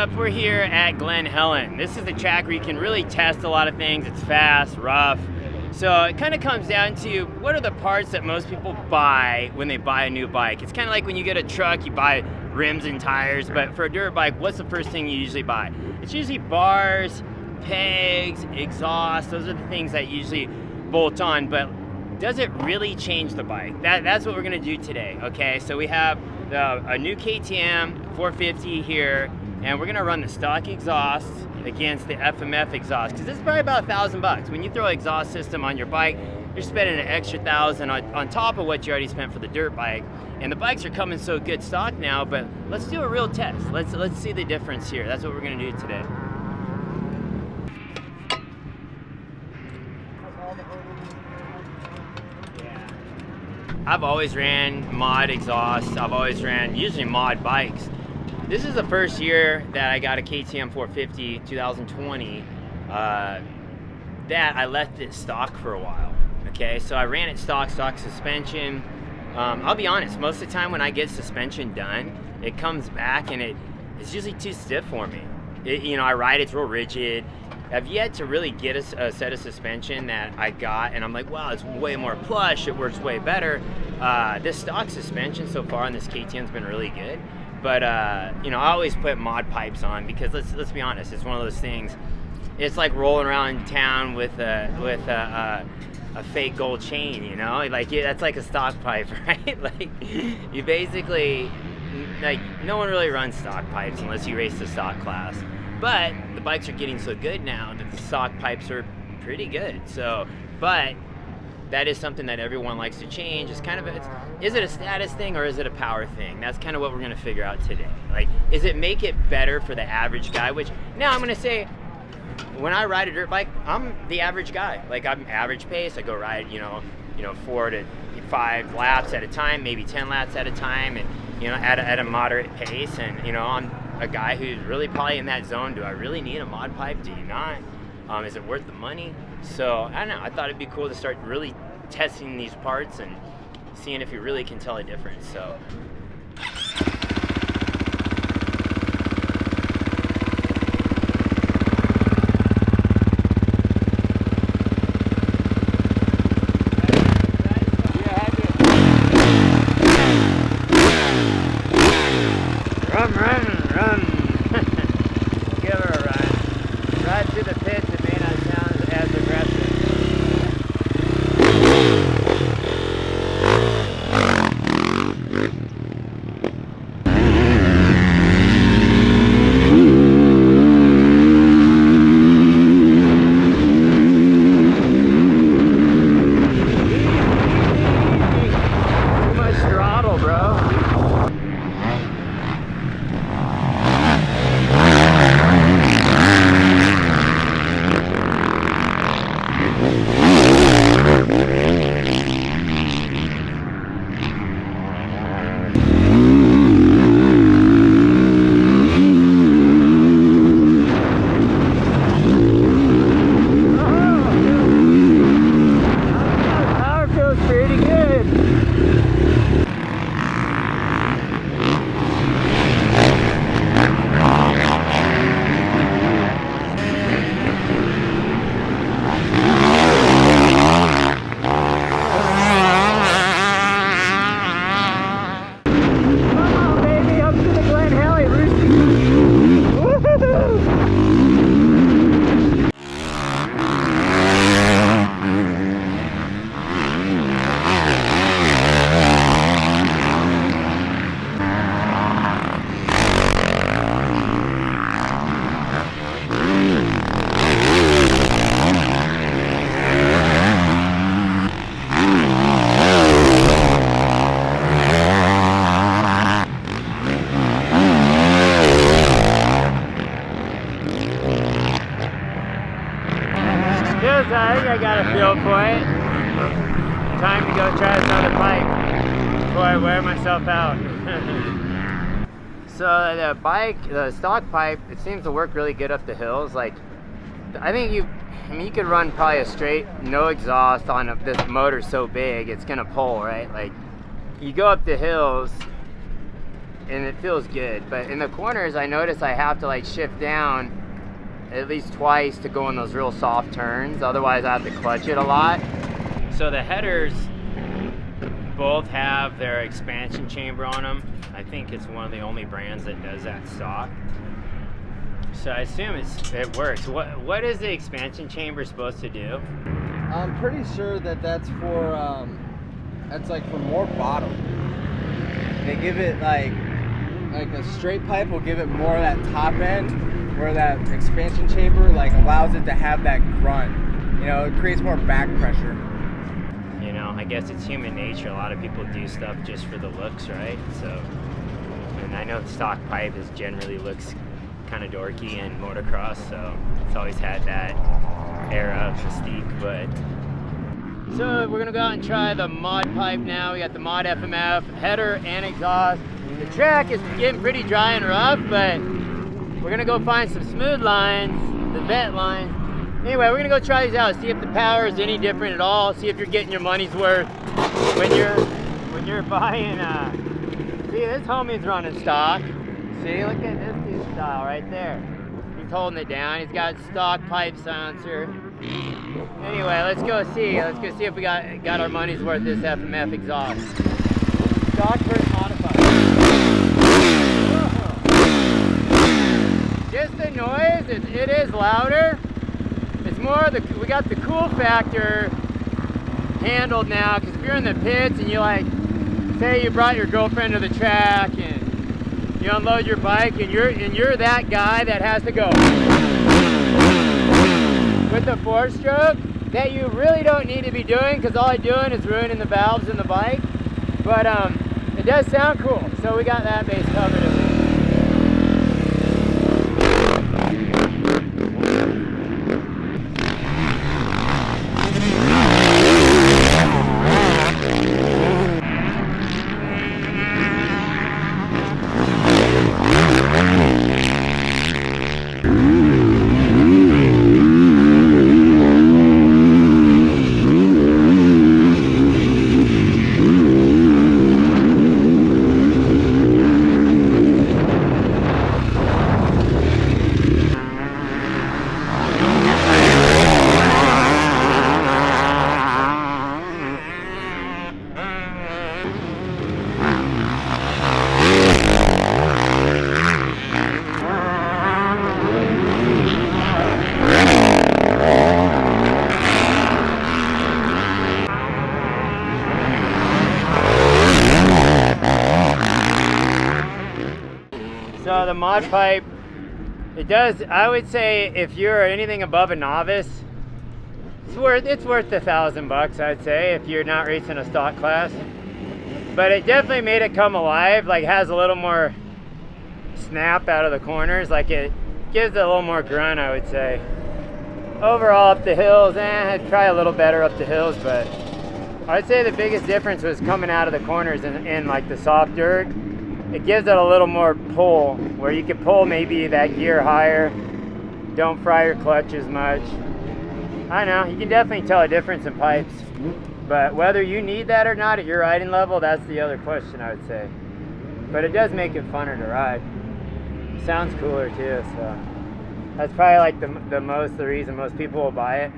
up? We're here at Glen Helen. This is the track where you can really test a lot of things. It's fast, rough. So it kind of comes down to what are the parts that most people buy when they buy a new bike. It's kind of like when you get a truck, you buy rims and tires, but for a dirt bike, what's the first thing you usually buy? It's usually bars, pegs, exhaust. Those are the things that usually bolt on, but does it really change the bike? That's what we're gonna do today, okay? So we have a new KTM 450 here, and we're gonna run the stock exhaust against the FMF exhaust, because this is probably about $1,000. When you throw an exhaust system on your bike, you're spending an extra $1,000 on top of what you already spent for the dirt bike. And the bikes are coming so good stock now, but let's do a real test. Let's see the difference here. That's what we're gonna do today. I've always ran mod exhaust. I've always ran usually mod bikes. This is the first year that I got a KTM 450 2020 that I left it stock for a while. Okay, so I ran it stock suspension. I'll be honest, most of the time when I get suspension done, it comes back and it's usually too stiff for me. I ride it's real rigid. I've yet to really get a set of suspension that I got and I'm like, wow, it's way more plush, it works way better. This stock suspension so far on this KTM's been really good. But I always put mod pipes on because let's be honest, it's one of those things. It's like rolling around town with a fake gold chain, like that's like a stock pipe, right? Like you basically, like no one really runs stock pipes unless you race the stock class. But the bikes are getting so good now that the stock pipes are pretty good. So, but that is something that everyone likes to change. It's kind of is it a status thing or is it a power thing? That's kind of what we're gonna figure out today. Like, is it make it better for the average guy? Which now I'm gonna say, when I ride a dirt bike, I'm the average guy. Like I'm average pace. I go ride, 4 to 5 laps at a time, maybe 10 laps at a time, and at a moderate pace. And I'm a guy who's really probably in that zone. Do I really need a mod pipe? Do you not? Is it worth the money? So I don't know. I thought it'd be cool to start really testing these parts and seeing if you really can tell a difference. So. Run. Give her a run. Right through the pits, it may not sound as aggressive. Too much throttle, bro. I think I got a feel for it. Time to go try another pipe before I wear myself out. So the stock pipe, it seems to work really good up the hills. Like, I think you could run probably a straight, no exhaust on this motor so big, it's gonna pull, right? Like, you go up the hills, and it feels good. But in the corners, I notice I have to like shift down at least twice to go in those real soft turns. Otherwise, I have to clutch it a lot. So the headers both have their expansion chamber on them. I think it's one of the only brands that does that stock. So I assume it works. What is the expansion chamber supposed to do? I'm pretty sure that that's for that's like for more bottom. They give it like a straight pipe will give it more of that top end, where that expansion chamber like allows it to have that grunt. You know, it creates more back pressure. You know, I guess it's human nature. A lot of people do stuff just for the looks, right? So, and I know the stock pipe generally looks kind of dorky in motocross, so it's always had that era of mystique. But so we're gonna go out and try the mod pipe now. We got the mod FMF header and exhaust. The track is getting pretty dry and rough, but we're gonna go find some smooth lines, the vet lines. Anyway, we're gonna go try these out, see if the power is any different at all, see if you're getting your money's worth when you're buying. See, this homie's running stock. See, look at this dude's style right there. He's holding it down. He's got stock pipe silencer. Anyway, let's go see. Let's go see if we got our money's worth this FMF exhaust. Stock versus modified. Just the noise. It is louder. It's more we got the cool factor handled now, because if you're in the pits and you like, say you brought your girlfriend to the track and you unload your bike and you're that guy that has to go with the 4-stroke that you really don't need to be doing, because all I'm doing is ruining the valves in the bike. But it does sound cool, so we got that base covered. So the mod pipe, it does, I would say if you're anything above a novice, it's worth $1,000, I'd say, if you're not racing a stock class. But it definitely made it come alive, like has a little more snap out of the corners, like it gives it a little more grunt, I would say. Overall up the hills, it'd try a little better up the hills, but I'd say the biggest difference was coming out of the corners in like the soft dirt. It gives it a little more pull, where you can pull maybe that gear higher, don't fry your clutch as much. I know, you can definitely tell a difference in pipes, but whether you need that or not at your riding level, that's the other question, I would say. But it does make it funner to ride. It sounds cooler too, so that's probably like the reason most people will buy it.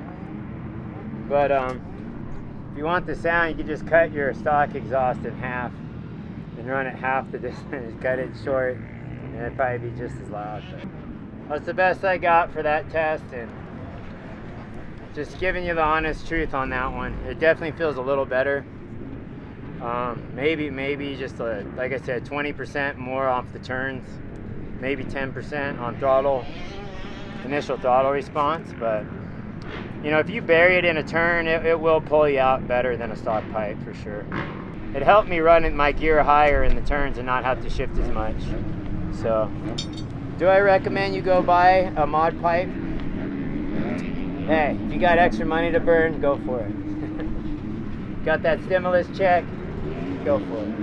But if you want the sound, you can just cut your stock exhaust in half and run it half the distance, cut it short, and it'd probably be just as loud. But that's the best I got for that test, and just giving you the honest truth on that one. It definitely feels a little better. Maybe just like I said, 20% more off the turns, maybe 10% on throttle, initial throttle response. But you know, if you bury it in a turn, it will pull you out better than a stock pipe for sure. It helped me run my gear higher in the turns and not have to shift as much. So, do I recommend you go buy a mod pipe? Hey, if you got extra money to burn, go for it. Got that stimulus check? Go for it.